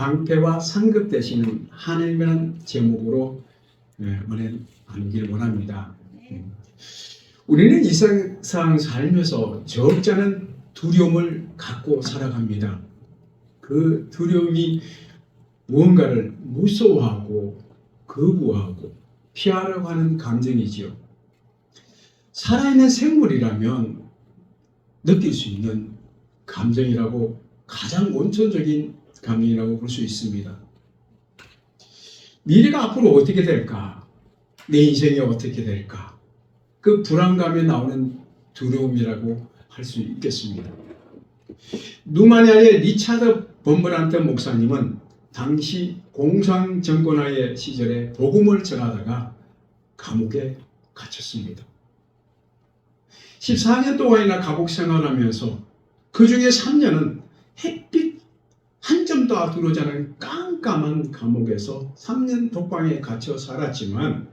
방패와 상급 되시는 하나님이라는 제목으로 은혜 나누기를 원합니다. 우리는 이 세상 살면서 적지 않은 두려움을 갖고 살아갑니다. 그 두려움이 무언가를 무서워하고 거부하고 피하려고 하는 감정이지요. 살아있는 생물이라면 느낄 수 있는 감정이라고 가장 원천적인 감정이라고 볼 수 있습니다. 미래가 앞으로 어떻게 될까? 내 인생이 어떻게 될까? 그 불안감에 나오는 두려움이라고 할 수 있겠습니다. 루마니아의 리차드 범브란트 목사님은 당시 공산정권하의 시절에 복음을 전하다가 감옥에 갇혔습니다. 14년 동안이나 감옥 생활하면서 그 중에 3년은 햇빛 한 점도 들어오지 않은 깜깜한 감옥에서 3년 독방에 갇혀 살았지만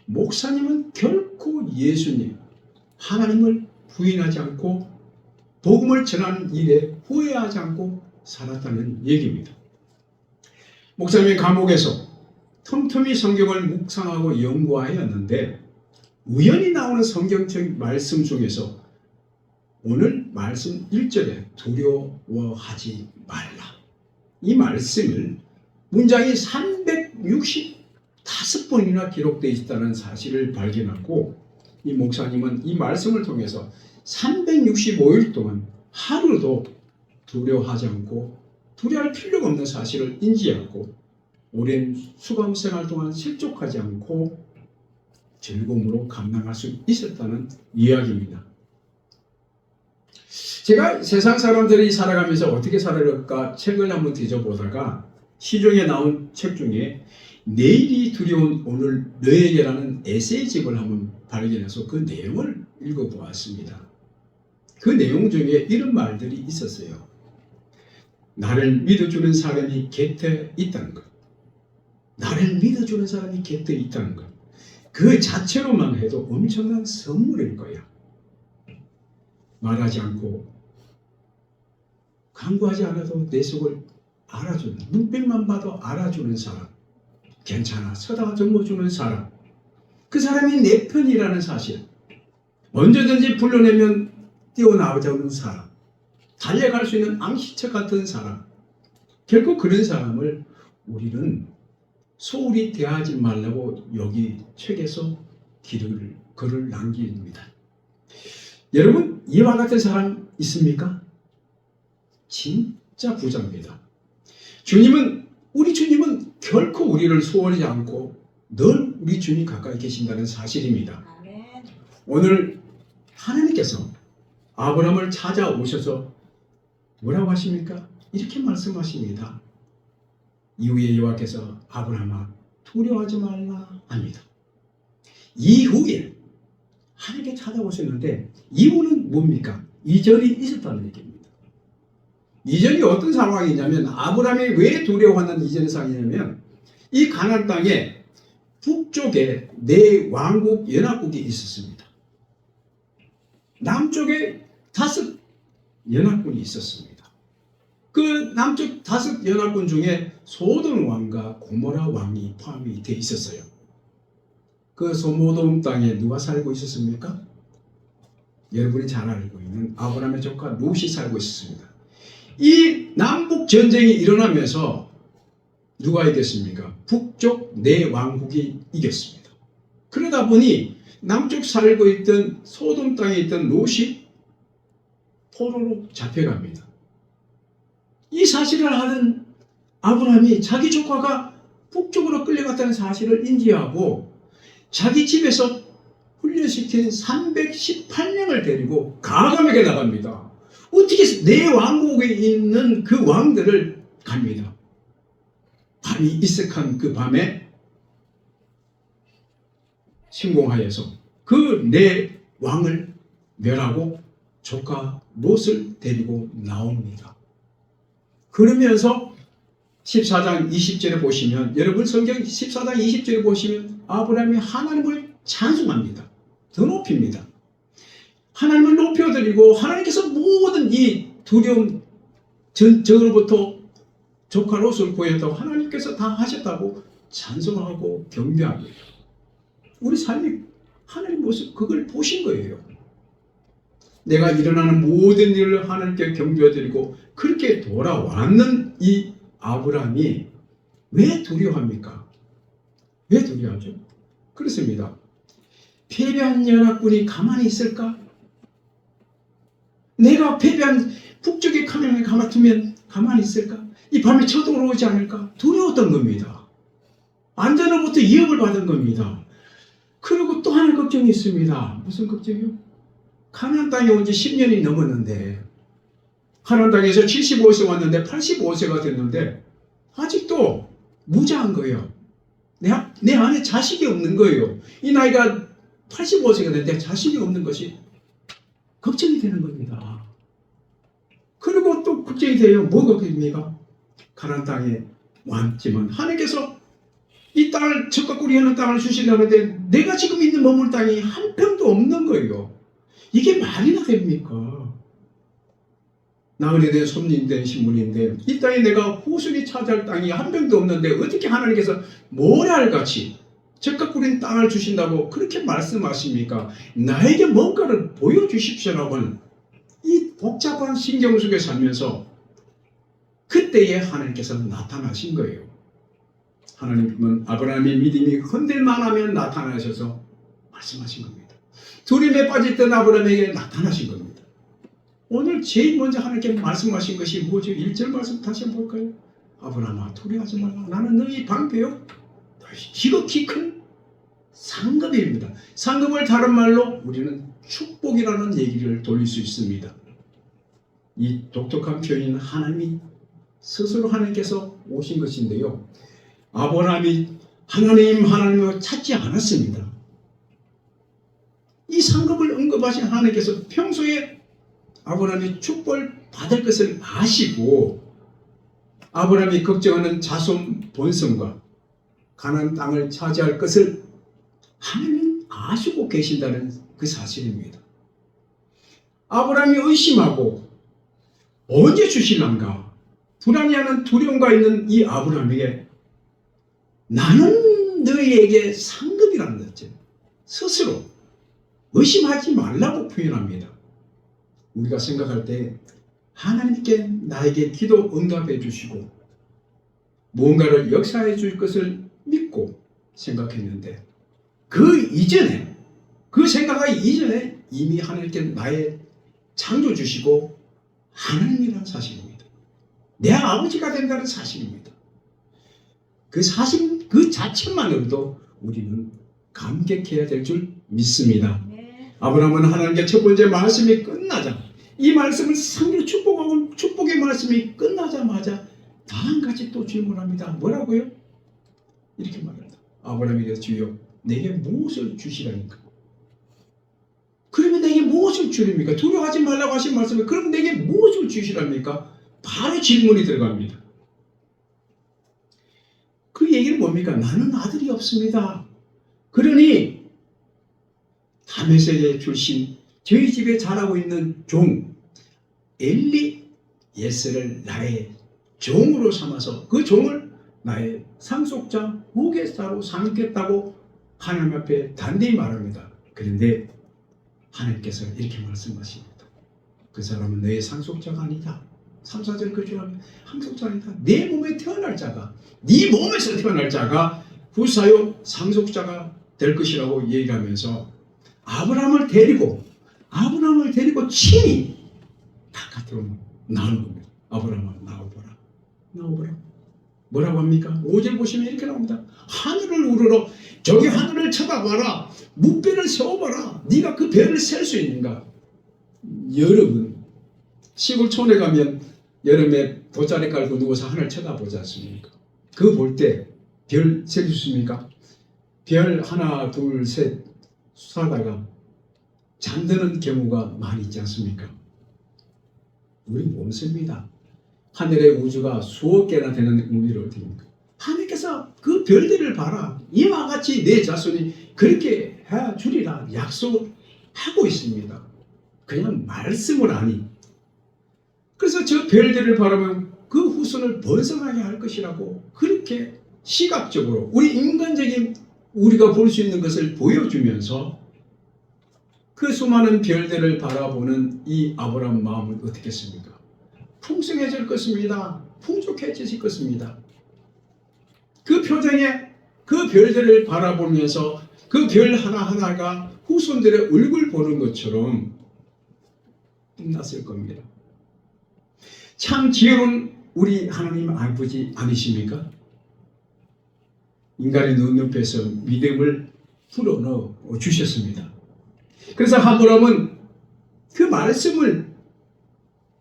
목사님은 결코 예수님, 하나님을 부인하지 않고 복음을 전하는 일에 후회하지 않고 살았다는 얘기입니다. 목사님이 감옥에서 틈틈이 성경을 묵상하고 연구하였는데 우연히 나오는 성경적 말씀 중에서 오늘 말씀 1절에 두려워하지 말라. 이 말씀을 문장이 365번이나 기록되어 있다는 사실을 발견하고 이 목사님은 이 말씀을 통해서 365일 동안 하루도 두려워하지 않고 두려워할 필요가 없는 사실을 인지하고 오랜 수감 생활 동안 실족하지 않고 즐거움으로 감당할 수 있었다는 이야기입니다. 제가 세상 사람들이 살아가면서 어떻게 살아갈까 책을 한번 뒤져보다가 시중에 나온 책 중에 내일이 두려운 오늘 너에게라는 에세이집을 한번 발견해서 그 내용을 읽어보았습니다. 그 내용 중에 이런 말들이 있었어요. 나를 믿어주는 사람이 곁에 있다는 것. 나를 믿어주는 사람이 곁에 있다는 것. 그 자체로만 해도 엄청난 선물일 거야. 말하지 않고 강구하지 않아도 내 속을 알아주는, 눈빛만 봐도 알아주는 사람, 괜찮아 서다 젊어주는 사람, 그 사람이 내 편이라는 사실, 언제든지 불러내면 뛰어나오자는 사람, 달려갈 수 있는 암시처 같은 사람, 결코 그런 사람을 우리는 소홀히 대하지 말라고 여기 책에서 글을 남깁니다. 여러분, 이와 같은 사람 있습니까? 진짜 부자입니다. 우리 주님은 결코 우리를 소홀히 않고 늘 우리 주님 가까이 계신다는 사실입니다. 아멘. 오늘 하나님께서 아브라함을 찾아오셔서 뭐라고 하십니까? 이렇게 말씀하십니다. 이후에 여호와께서 아브라함아 두려워하지 말라 합니다. 이후에 하나님께 찾아오셨는데 이유는 뭡니까? 이전이 있었다는 얘기입니다. 이전이 어떤 상황이냐면 아브라함이 왜 두려워하는 이전의 상황이냐면 이 가나안 땅에 북쪽에 네 왕국 연합국이 있었습니다. 남쪽에 5 연합군이 있었습니다. 그 남쪽 5 연합군 중에 소돔 왕과 고모라 왕이 포함이 되어 있었어요. 그 소돔 땅에 누가 살고 있었습니까? 여러분이 잘 알고 있는 아브라함의 조카 롯이 살고 있었습니다. 이 남북 전쟁이 일어나면서 누가 이겼습니까? 북쪽 네 왕국이 이겼습니다. 그러다 보니 남쪽 살고 있던 소돔 땅에 있던 롯이 포로로 잡혀갑니다. 이 사실을 아는 아브라함이 자기 조카가 북쪽으로 끌려갔다는 사실을 인지하고 자기 집에서 훈련시킨 318명을 데리고 가감에게 나갑니다. 어떻게 내 왕국에 있는 그 왕들을 갑니다. 밤이 이색한 그 밤에 침공하여서 그 내 왕을 멸하고 조카 롯을 데리고 나옵니다. 그러면서 14장 20절에 보시면 여러분 성경 14장 20절에 보시면 아브라함이 하나님을 찬송합니다. 더 높입니다. 하나님을 높여드리고 하나님께서 모든 이 두려움 적으로부터 조카 롯을 구했다고 하나님께서 다 하셨다고 찬송하고 경배합니다. 우리 삶이 하나님 모습 그걸 보신 거예요. 내가 일어나는 모든 일을 하나님께 경배드리고 그렇게 돌아왔는 이 아브라함이 왜 두려워합니까? 왜 두려워하죠? 그렇습니다. 패배한 연합군이 가만히 있을까? 내가 패배한 북쪽의 카명을 가만두면 가만히 있을까? 이 밤에 쳐들어오지 않을까? 두려웠던 겁니다. 안전으로부터 위협을 받은 겁니다. 그리고 또 하나 걱정이 있습니다. 무슨 걱정이요? 가나안 땅에 온 지 10년이 넘었는데 가나안 땅에서 75세 왔는데 85세가 됐는데 아직도 무자한 거예요. 내 안에 자식이 없는 거예요. 이 나이가 85세가 됐는데 자식이 없는 것이 걱정이 되는 겁니다. 그리고 또 걱정이 돼요. 뭐가 걱정입니까? 가나안 땅에 왔지만 하나님께서 이 땅을 적과 꿀이 하는 땅을 주신다는데 내가 지금 있는 머물 땅이 한 평도 없는 거예요. 이게 말이나 됩니까? 나그네 된 손님된 신분인데 이 땅에 내가 후순위 차지할 땅이 한 평도 없는데 어떻게 하나님께서 모래알같이 적과 꿀인 땅을 주신다고 그렇게 말씀하십니까? 나에게 뭔가를 보여주십시오라고는 이 복잡한 신경 속에 살면서 그때에 하나님께서 나타나신 거예요. 하나님은 아브라함의 믿음이 흔들만하면 나타나셔서 말씀하신 겁니다. 두려움에 빠졌던 아브라함에게 나타나신 겁니다. 오늘 제일 먼저 하나님께 말씀하신 것이 뭐죠? 1절 말씀 다시 한번 볼까요? 아브라함아 두려워하지 말라. 나는 너희 방패요. 지극히 큰 상급입니다. 상급을 다른 말로 우리는 축복이라는 얘기를 돌릴 수 있습니다. 이 독특한 표현은 하나님이 스스로 하나님께서 오신 것인데요. 아브라함이 하나님을 찾지 않았습니다. 이 상급을 언급하신 하나님께서 평소에 아브라함이 축복을 받을 것을 아시고 아브라함이 걱정하는 자손 본성과 가나안 땅을 차지할 것을 하나님은 아시고 계신다는 그 사실입니다. 아브라함이 의심하고 언제 주실란가 불안해하는 두려움과 있는 이 아브라함에게 나는 너희에게 상급이라는 거죠. 스스로 의심하지 말라고 표현합니다. 우리가 생각할 때 하나님께 나에게 기도 응답해 주시고 무언가를 역사해 줄 것을 믿고 생각했는데 그 이전에 그 생각하기 이전에 이미 하나님께 나의 창조 주시고 하나님이라는 사실입니다. 내 아버지가 된다는 사실입니다. 그 사실 그 자체만으로도 우리는 감격해야 될 줄 믿습니다. 아브라함은 하나님께 첫 번째 말씀이 끝나자 이 말씀을 상대로 축복하고 축복의 말씀이 끝나자마자 다음 가지 또 질문합니다. 뭐라고요? 이렇게 말합니다. 아브라함이 주여 내게 무엇을 주시라니까? 그러면 내게 무엇을 주립니까? 두려워하지 말라고 하신 말씀에 그럼 내게 무엇을 주시랍니까? 바로 질문이 들어갑니다. 그 얘기는 뭡니까? 나는 아들이 없습니다. 그러니 다메섹에 출신 저희 집에 자라고 있는 종 엘리 예스를 나의 종으로 삼아서 그 종을 나의 상속자 후계자로 삼겠다고 하나님 앞에 단대히 말합니다. 그런데 하나님께서 이렇게 말씀하십니다. 그 사람은 너의 상속자가 아니다. 3, 4절 그 주라면 상속자가 아니다. 내 몸에 태어날 자가 네 몸에서 태어날 자가 후사요 상속자가 될 것이라고 얘기하면서 아브라함을 데리고 친히 바깥으로 나오는 겁니다. 아브라함아 나오거라. 나오거라. 뭐라고 합니까? 5절 보시면 이렇게 나옵니다. 하늘을 우러러 저기 하늘을 쳐다봐라. 묵배를 세워봐라. 네가 그 별을 셀 수 있는가? 여러분 시골 촌에 가면 여름에 돗자리 깔고 누워서 하늘 쳐다보지 않습니까? 그거 볼 때 별 셀 수 있습니까? 별 하나 둘 셋 수사다가 잠드는 경우가 많이 있지 않습니까? 우리 못 셉니다. 하늘의 우주가 수억 개나 되는 우주를 어떻게 합니까? 하나님께서 그 별들을 봐라. 이와 같이 내 자손이 그렇게 해 주리라 약속하고 있습니다. 그냥 말씀을 하니. 그래서 저 별들을 바라보면 그 후손을 번성하게 할 것이라고 그렇게 시각적으로 우리 인간적인 우리가 볼 수 있는 것을 보여주면서 그 수많은 별들을 바라보는 이 아브라함 마음은 어떻겠습니까? 풍성해질 것입니다. 풍족해질 것입니다. 그 표정에 그 별들을 바라보면서 그 별 하나하나가 후손들의 얼굴 보는 것처럼 끝났을 겁니다. 참 지혜로운 우리 하나님 아버지 아니십니까? 인간의 눈높이에서 믿음을 풀어넣어 주셨습니다. 그래서 아브라함은 그 말씀을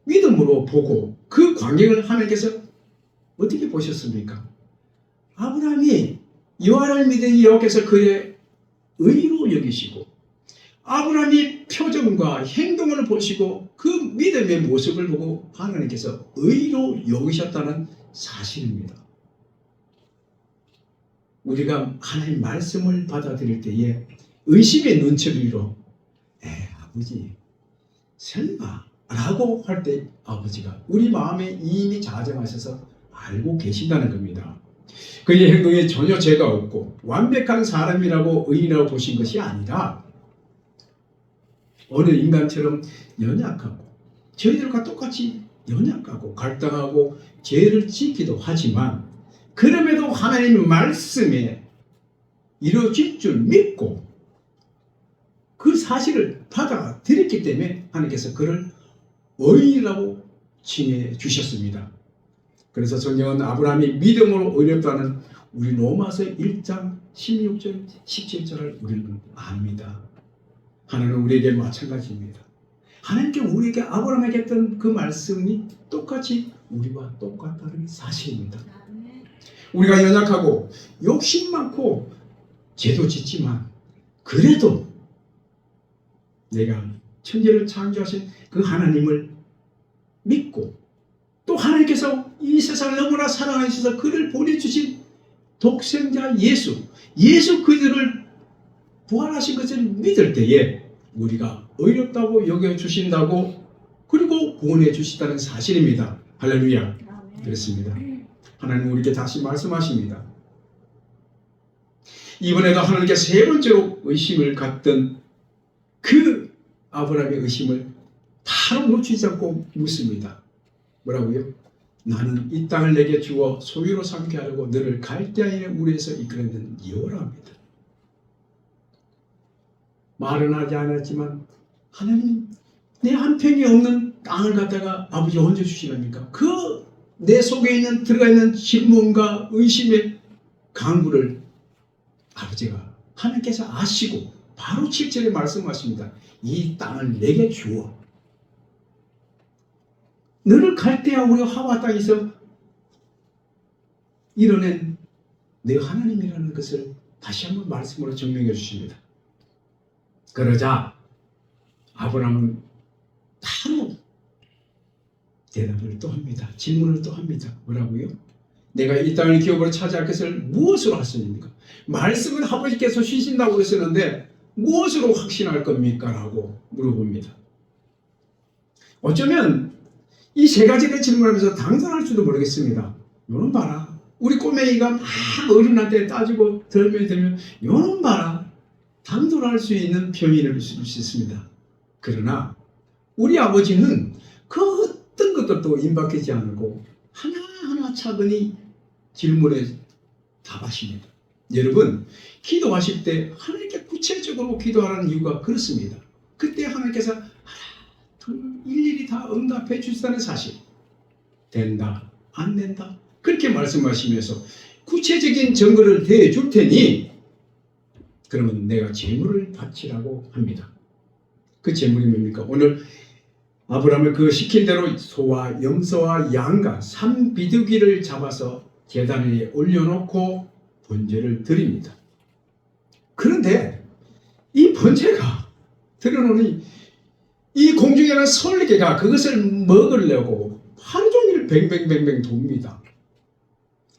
믿음으로 보고 그 광경을 하나님께서 어떻게 보셨습니까? 아브라함이 여호와를 믿은 여호와께서 그의 의로 여기시고 아브라함이 표정과 행동을 보시고 그 믿음의 모습을 보고 하나님께서 의로 여기셨다는 사실입니다. 우리가 하나님 말씀을 받아들일 때에 의심의 눈초리로 아버지 설마 라고 할 때 아버지가 우리 마음에 이미 자정하셔서 알고 계신다는 겁니다. 그의 행동에 전혀 죄가 없고 완벽한 사람이라고 의인이라고 보신 것이 아니라 어느 인간처럼 연약하고 저희들과 똑같이 연약하고 갈등하고 죄를 짓기도 하지만 그럼에도 하나님의 말씀에 이루어질 줄 믿고 그 사실을 받아들였기 때문에 하나님께서 그를 의인이라고 칭해 주셨습니다. 그래서 성경은 아브라함이 믿음으로 의롭다는 우리 로마서 1장 16절 17절을 우리는 압니다. 하나님은 우리에게 마찬가지입니다. 하나님께 우리에게 아브라함에게 했던 그 말씀이 똑같이 우리와 똑같다는 사실입니다. 우리가 연약하고 욕심 많고 죄도 짓지만 그래도 내가 천지를 창조하신 그 하나님을 믿고 또 하나님께서 이 세상을 너무나 사랑하셔서 그를 보내주신 독생자 예수 그들을 부활하신 것을 믿을 때에 우리가 의롭다고 여겨주신다고 그리고 구원해 주시다는 사실입니다. 할렐루야. 그렇습니다. 하나님 우리에게 다시 말씀하십니다. 이번에도 하나님께 세 번째로 의심을 갖던 그 아브라함의 의심을 바로 놓치지 않고 묻습니다. 뭐라고요? 나는 이 땅을 내게 주어 소유로 삼게 하려고 너를 갈대아인의 우리에서 이끌어낸 여호라 합니다. 말은 하지 않았지만 하나님 내 한 평이 없는 땅을 갖다가 아버지 언제 주시랍니까? 그 내 속에 있는 들어가 있는 질문과 의심의 강구를 아버지가 하나님께서 아시고 바로 7절에 말씀하십니다. 이 땅을 내게 주어 너를 갈대아 우리 하와 땅에서 이뤄낸 내 하나님이라는 것을 다시 한번 말씀으로 증명해 주십니다. 그러자 아브라함은 바로 대답을 또 합니다. 질문을 또 합니다. 뭐라고요? 내가 이 땅을 기업으로 차지할 것을 무엇으로 하시니까? 말씀은 아버지께서 주신다고 그러셨는데 무엇으로 확신할 겁니까? 라고 물어봅니다. 어쩌면 이 세 가지를 질문하면서 당선할 수도 모르겠습니다. 요놈 봐라. 우리 꼬맹이가 막 어른한테 따지고 들면 요놈 봐라. 당돌할 수 있는 표현을 쓸 수 있습니다. 그러나 우리 아버지는 그 어떤 것도 임박하지 않고 하나하나 차분히 질문에 답하십니다. 여러분 기도하실 때 하나님께 구체적으로 기도하라는 이유가 그렇습니다. 그때 하나님께서 하나 둘 일일이 다 응답해 주시다는 사실. 된다 안 된다 그렇게 말씀하시면서 구체적인 증거를 대줄 테니 그러면 내가 제물을 바치라고 합니다. 그 제물이 뭡니까? 오늘 아브라함을 그 시킨 대로 소와 염소와 양과 산비둘기를 잡아서 제단 위에 올려놓고 번제를 드립니다. 그런데 이 번제가 드려놓으니 이 공중에는 설개가 그것을 먹으려고 하루 종일 뱅뱅뱅뱅 돕니다.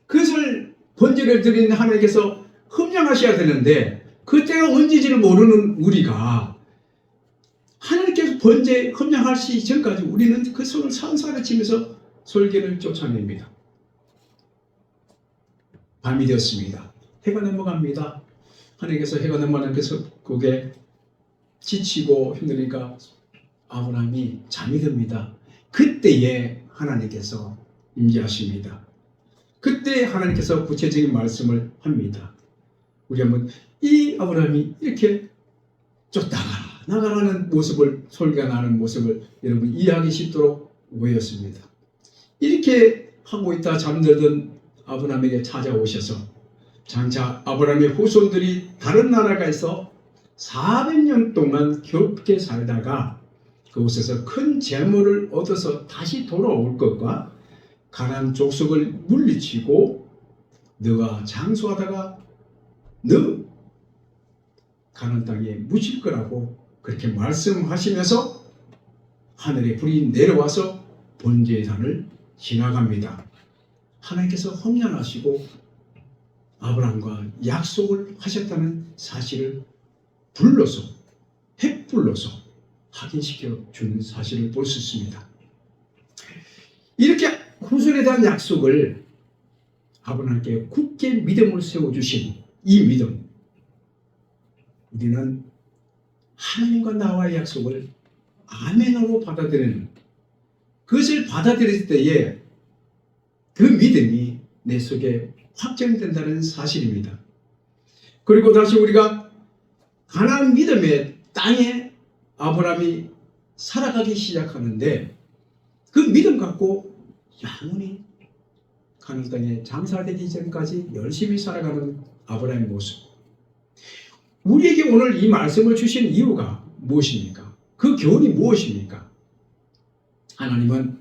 그것을 번제를 드린 하나님께서 흠양하셔야 되는데 그때가 언제지를 모르는 우리가 하나님께서 번제 흠양하시기 전까지 우리는 그 손을 산산을 치면서 솔개를 쫓아냅니다. 밤이 되었습니다. 해가 넘어갑니다. 하나님께서 해가 넘어가는 그게 지치고 힘드니까 아브라함이 잠이 듭니다. 그때에 하나님께서 임재하십니다. 그때 하나님께서 구체적인 말씀을 합니다. 우리 한번 이 아브라함이 이렇게 나가라는 모습을, 소리가 나는 모습을 여러분 이해하기 쉽도록 보였습니다. 이렇게 하고 있다 잠들던 아브라함에게 찾아오셔서 장차 아브라함의 후손들이 다른 나라가에서 400년 동안 겹게 살다가 그곳에서 큰 재물을 얻어서 다시 돌아올 것과 가나안 족속을 물리치고 너가 장수하다가 너 가나안 땅에 묻힐 거라고 그렇게 말씀하시면서 하늘의 불이 내려와서 번제의 산을 지나갑니다. 하나님께서 험난하시고 아브라함과 약속을 하셨다는 사실을 햇불로서 확인시켜 주는 사실을 볼 수 있습니다. 이렇게 후손에 대한 약속을 아브라함께 굳게 믿음을 세워주신 이 믿음, 우리는 하나님과 나와의 약속을 아멘으로 받아들이는, 그것을 받아들일 때에 그 믿음이 내 속에 확정된다는 사실입니다. 그리고 다시 우리가 가나안 믿음의 땅에 아브라함이 살아가기 시작하는데 그 믿음 갖고 영원히 가나안 땅에 장사되기 전까지 열심히 살아가는 아브라함의 모습. 우리에게 오늘 이 말씀을 주신 이유가 무엇입니까? 그 교훈이 무엇입니까? 하나님은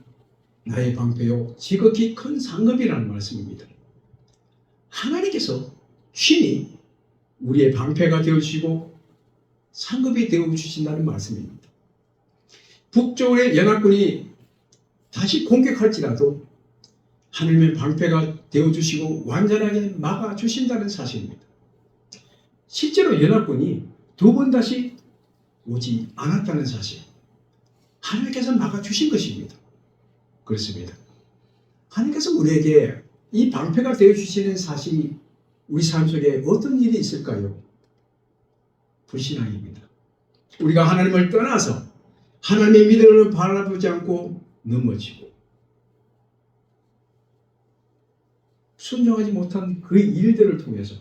나의 방패요 지극히 큰 상급이라는 말씀입니다. 하나님께서 친히 우리의 방패가 되어주시고 상급이 되어주신다는 말씀입니다. 북쪽의 연합군이 다시 공격할지라도 하나님의 방패가 되어주시고 완전하게 막아주신다는 사실입니다. 실제로 연합군이 두 번 다시 오지 않았다는 사실, 하나님께서 막아주신 것입니다. 그렇습니다. 하나님께서 우리에게 이 방패가 되어주시는 사실이 우리 삶 속에 어떤 일이 있을까요? 불신앙입니다. 우리가 하나님을 떠나서 하나님의 믿음을 바라보지 않고 넘어지고 순종하지 못한 그 일들을 통해서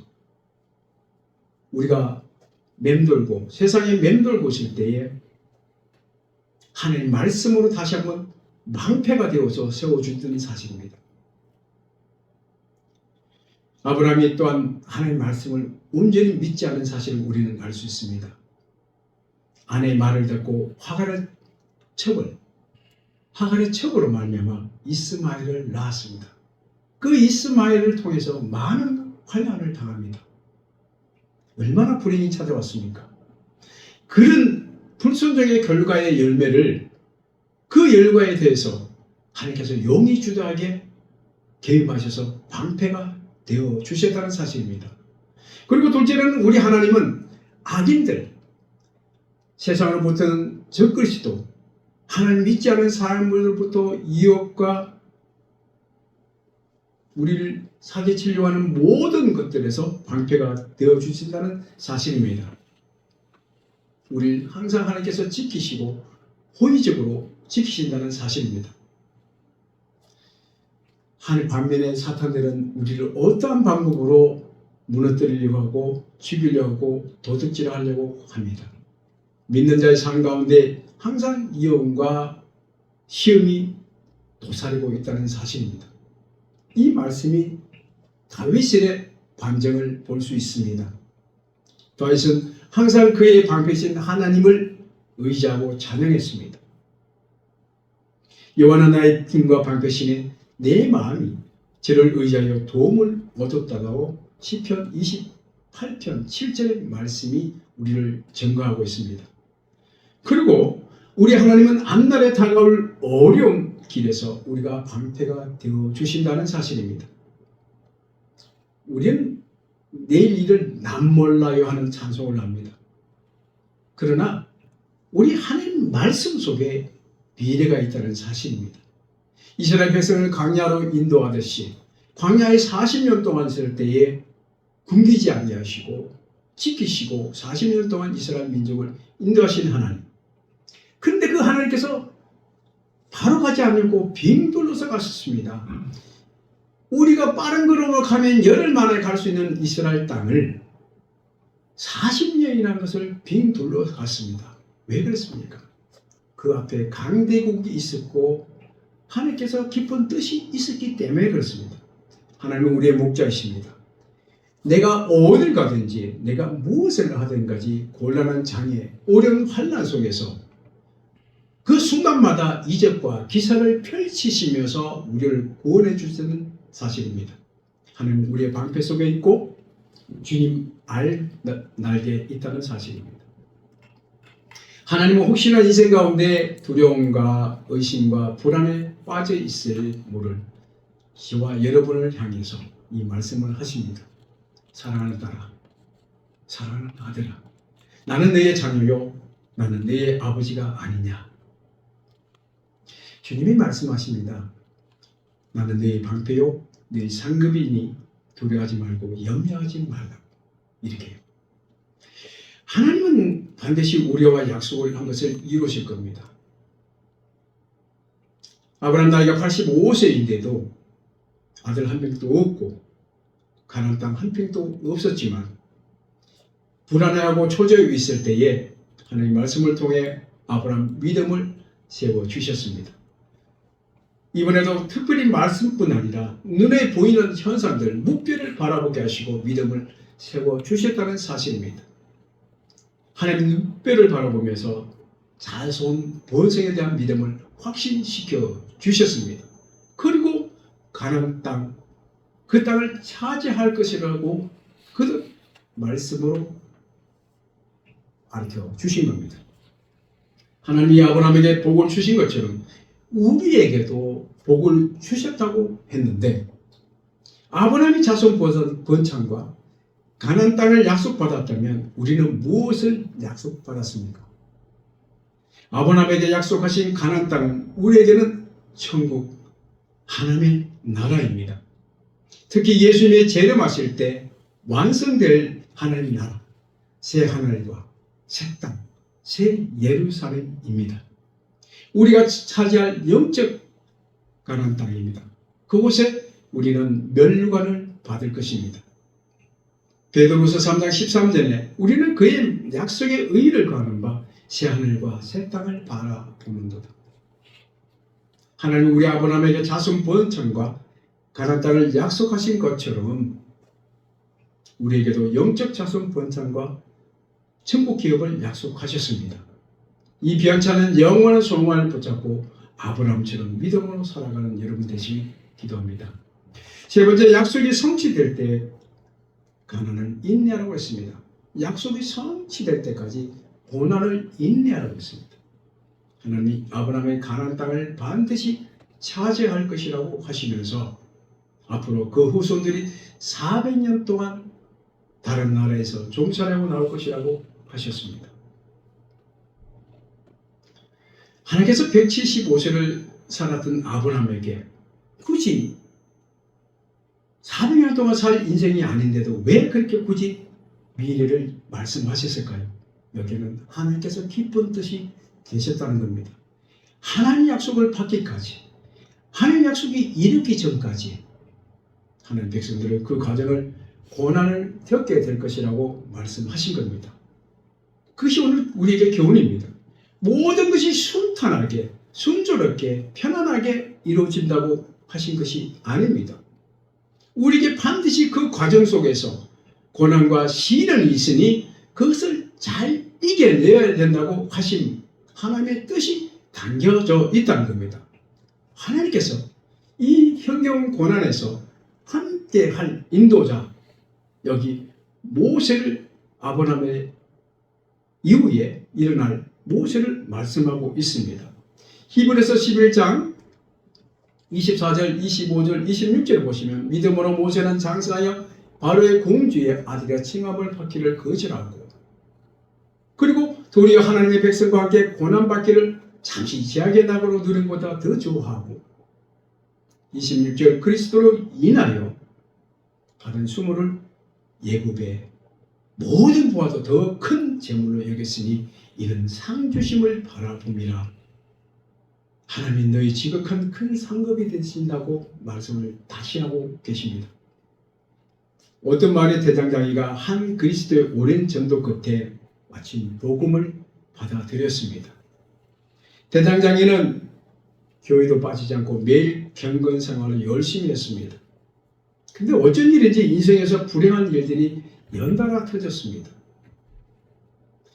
우리가 맴돌고 세상에 맴돌고 있을 때에 하나님 말씀으로 다시 한번 방패가 되어서 세워주던 사실입니다. 아브라함이 또한 하나님의 말씀을 온전히 믿지 않은 사실을 우리는 알 수 있습니다. 아내의 말을 듣고 하갈의 첩으로 말미암아 이스마엘을 낳았습니다. 그 이스마엘을 통해서 많은 환난을 당합니다. 얼마나 불행이 찾아왔습니까? 그런 불순종의 결과의 열매를, 그 열과에 대해서 하나님께서 용의 주도하게 개입하셔서 방패가 되어 주셨다는 사실입니다. 그리고 둘째는 우리 하나님은 악인들, 세상으로부터는 적그리스도, 하나님 믿지 않은 사람들로부터 유혹과 우리를 사기치려고 하는 모든 것들에서 방패가 되어 주신다는 사실입니다. 우리를 항상 하나님께서 지키시고 호의적으로 지키신다는 사실입니다. 반면에 사탄들은 우리를 어떠한 방법으로 무너뜨리려고 하고 죽이려고 하고 도둑질을 하려고 합니다. 믿는 자의 삶 가운데 항상 위험과 시험이 도사리고 있다는 사실입니다. 이 말씀이 다윗의 반증을 볼 수 있습니다. 다윗은 항상 그의 방패신 하나님을 의지하고 찬양했습니다. 여호와는 나의 힘과 방패시니 내 마음이 저를 의지하여 도움을 얻었다고 시편 28편 7절의 말씀이 우리를 증거하고 있습니다. 그리고 우리 하나님은 앞날에 다가올 어려운 길에서 우리가 방패가 되어 주신다는 사실입니다. 우리는 내일 일을 남몰라요 하는 찬송을 합니다. 그러나 우리 하나님 말씀 속에 미래가 있다는 사실입니다. 이스라엘 백성을 광야로 인도하듯이 광야에 40년 동안 있을 때에 굶기지 아니하시고 지키시고 40년 동안 이스라엘 민족을 인도하신 하나님. 그런데 그 하나님께서 바로 가지 않고 빙 둘러서 갔었습니다. 우리가 빠른 걸음으로 가면 열흘 만에 갈 수 있는 이스라엘 땅을 40년이라는 것을 빙 둘러서 갔습니다. 왜 그랬습니까? 그 앞에 강대국이 있었고 하나님께서 깊은 뜻이 있었기 때문에 그렇습니다. 하나님은 우리의 목자이십니다. 내가 어딜 가든지 내가 무엇을 하든지 곤란한 장애, 어려운 환난 속에서 그 순간마다 이적과 기사를 펼치시면서 우리를 구원해 주시는 사실입니다. 하나님은 우리의 방패 속에 있고 주님 날개에 있다는 사실입니다. 하나님은 혹시나 인생 가운데 두려움과 의심과 불안에 빠져 있을 모를 저와 여러분을 향해서 이 말씀을 하십니다. 사랑하는 딸아, 사랑하는 아들아, 나는 너의 자녀요, 나는 너의 아버지가 아니냐. 주님이 말씀하십니다. 나는 너의 방패요, 너의 상급이니 두려워하지 말고 염려하지 말라. 이렇게요. 하나님은 반드시 우리와 약속을 한 것을 이루실 겁니다. 아브라함 나이가 85세인데도 아들 한 명도 없고 가나안 땅 한 평도 없었지만 불안해하고 초조해 있을 때에 하나님 말씀을 통해 아브라함 믿음을 세워주셨습니다. 이번에도 특별히 말씀뿐 아니라 눈에 보이는 현상들, 목표를 바라보게 하시고 믿음을 세워주셨다는 사실입니다. 하나님 눈뼈를 바라보면서 자손 번성에 대한 믿음을 확신시켜 주셨습니다. 그리고 가나안 땅, 그 땅을 차지할 것이라고 그 말씀으로 가르쳐 주신 겁니다. 하나님이 아브라함에게 복을 주신 것처럼 우리에게도 복을 주셨다고 했는데 아브라함이 자손 번창과 가나안 땅을 약속받았다면 우리는 무엇을 약속받았습니까? 아브라함에게 약속하신 가나안 땅은 우리에게는 천국, 하나님의 나라입니다. 특히 예수님의 재림하실 때 완성될 하나님의 나라, 새 하늘과 새 땅, 새 예루살렘입니다. 우리가 차지할 영적 가나안 땅입니다. 그곳에 우리는 멸류관을 받을 것입니다. 베드로후서 3장 13절에 우리는 그의 약속의 의의를 구하는 바 새 하늘과 새 땅을 바라보는도다. 하나님 우리 아브라함에게 자손 번창과 가나안 땅을 약속하신 것처럼 우리에게도 영적 자손 번창과 천국 기업을 약속하셨습니다. 이 비안차는 영원한 소망을 붙잡고 아브라함처럼 믿음으로 살아가는 여러분 되시기 기도합니다. 세 번째, 약속이 성취될 때 가난을 인내하라고 했습니다. 약속이 성취될 때까지 고난을 인내하라고 했습니다. 하나님이 아브라함의 가나안 땅을 반드시 차지할 것이라고 하시면서 앞으로 그 후손들이 400년 동안 다른 나라에서 종살이하고 나올 것이라고 하셨습니다. 하나님께서 175세를 살았던 아브라함에게 굳이 400년 동안 살 인생이 아닌데도 왜 그렇게 굳이 미래를 말씀하셨을까요? 여기는 하나님께서 깊은 뜻이 계셨다는 겁니다. 하나님 약속을 받기까지, 하나님 약속이 이르기 전까지 하나님 백성들은 그 과정을 고난을 겪게 될 것이라고 말씀하신 겁니다. 그것이 오늘 우리에게 교훈입니다. 모든 것이 순탄하게, 순조롭게, 편안하게 이루어진다고 하신 것이 아닙니다. 우리에게 반드시 그 과정 속에서 고난과 시련이 있으니 그것을 잘 이겨내야 된다고 하신 하나님의 뜻이 담겨져 있다는 겁니다. 하나님께서 이 형경 고난에서 함께 할 인도자, 여기 모세를 아브라함의 이후에 일어날 모세를 말씀하고 있습니다. 히브리서 11장 24절, 25절, 26절을 보시면 믿음으로 모세는 장성하여 바로의 공주의 아들의 칭함을 받기를 거절하고 그리고 도리어 하나님의 백성과 함께 고난받기를 잠시 제약의 낙으로 누린 것보다 더 좋아하고 26절 그리스도로 인하여 받은 수모를 예굽의 모든 보아도 더 큰 재물로 여겼으니 이는 상 주심을 바라봄이라. 하나님이 너희 지극한 큰 상급이 되신다고 말씀을 다시 하고 계십니다. 어떤 말에 대장장이가 한 그리스도의 오랜 전도 끝에 마침 복음을 받아들였습니다. 대장장이는 교회도 빠지지 않고 매일 경건 생활을 열심히 했습니다. 근데 어쩐 일인지 인생에서 불행한 일들이 연달아 터졌습니다.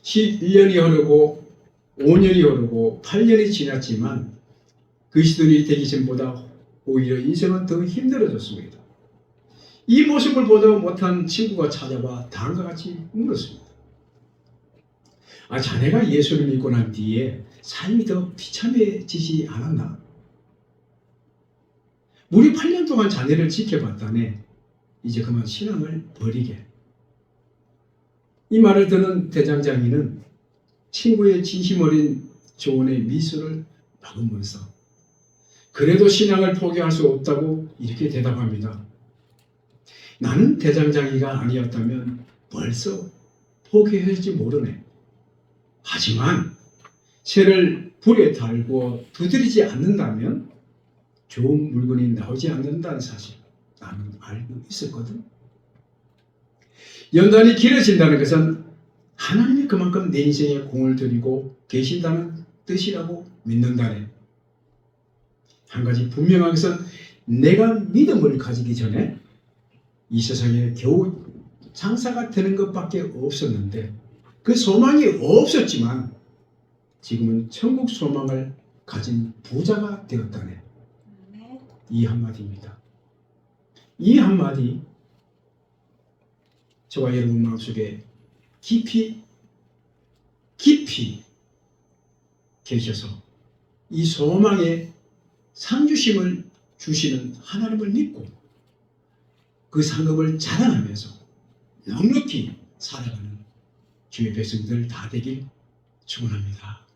11년이 흐르고 5년이 흐르고 8년이 지났지만 그리스도인이 되기 전보다 오히려 인생은 더 힘들어졌습니다. 이 모습을 보다 못한 친구가 찾아와 다음과 같이 물었습니다. 자네가 예수를 믿고 난 뒤에 삶이 더 비참해지지 않았나? 우리 8년 동안 자네를 지켜봤다네. 이제 그만 신앙을 버리게. 이 말을 듣는 대장장이는 친구의 진심 어린 조언에 미소를 머금으면서 그래도 신앙을 포기할 수 없다고 이렇게 대답합니다. 나는 대장장이가 아니었다면 벌써 포기했을지 모르네. 하지만 새를 불에 달고 두드리지 않는다면 좋은 물건이 나오지 않는다는 사실 나는 알고 있었거든. 연단이 길어진다는 것은 하나님이 그만큼 내 인생에 공을 들이고 계신다는 뜻이라고 믿는다네. 한 가지 분명한 것은 내가 믿음을 가지기 전에 이 세상에 겨우 장사가 되는 것밖에 없었는데 그 소망이 없었지만 지금은 천국 소망을 가진 부자가 되었다네. 이 한마디입니다. 이 한마디 저와 여러분 마음속에 깊이 계셔서 이 소망의 상주심을 주시는 하나님을 믿고 그 상급을 자랑하면서 넉넉히 살아가는 주의 백성들 다 되길 축원합니다.